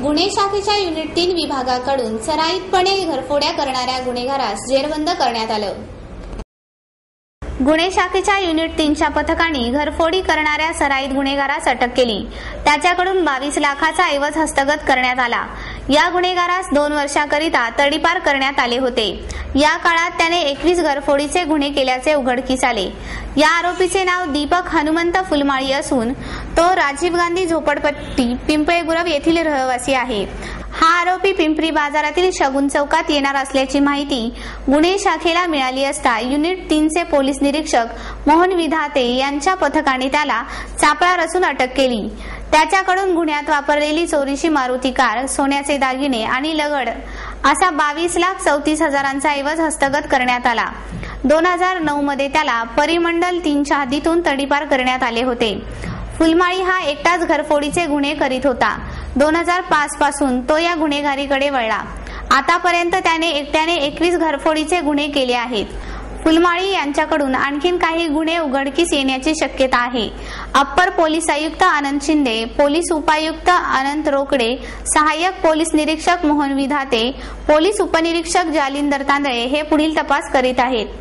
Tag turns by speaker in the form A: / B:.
A: गुन्हे शाखेच्या युनिट 3 विभागाकडून सराईतपणे घरफोड्या करणाऱ्या गुन्हेगारास जेरबंद करण्यात आलं। गुन्हे शाखेच्या युनिट 3च्या पथकाने घरफोडी करणाऱ्या सराईत गुन्हेगारास अटक केली। त्याच्याकडून 22 लाखाचा ऐवज हस्तगत करण्यात आला। या गुन्हेगारास 2 वर्षाकरिता तडीपार करण्यात आले होते। या काळात त्याने 21 घरफोडीचे गुन्हे केल्याचे उघडकीस आले। या आरोपीचे नाव दीपक हनुमंत फुलमाळी असून तो राजीव गांधी झोपडपट्टी पिंपळे गुरव येथील रहिवासी आहे। हा आरोपी पिंपरी बाजारातील शगुन चौकात येणार असल्याची माहिती गुन्हे शाखेला मिळाली असता युनिट 3चे पोलीस निरीक्षक मोहन विधाते यांच्या पथकाने त्याला चापळा रचून अटक केली। त्याच्याकडून गुन्ह्यात वापरलेली चोरीची मारुती कार, सोन्याचे दागिने आणि लगड असा 22,34,000चा ऐवज हस्तगत करण्यात आला। 2009 मध्ये त्याला परिमंडल 3च्या हद्दीतून तडीपार करण्यात आले होते। फुलमाळी हा एकटाच घरफोडीचे गुन्हे करीत होता। 2005 पासून तो या गुन्हेगारीकडे वळला। आतापर्यंत त्याने एकट्याने 21 घरफोडीचे गुन्हे केले आहेत। फुलमाळी यांच्याकडून आणखीन काही गुन्हे उघडकीस येण्याची शक्यता आहे। अप्पर पोलीस आयुक्त आनंद शिंदे, पोलीस उपायुक्त अनंत रोकडे, सहाय्यक पोलीस निरीक्षक मोहन विधाते, पोलीस उपनिरीक्षक जालिंदर तांदळे हे पुढील तपास करीत आहेत।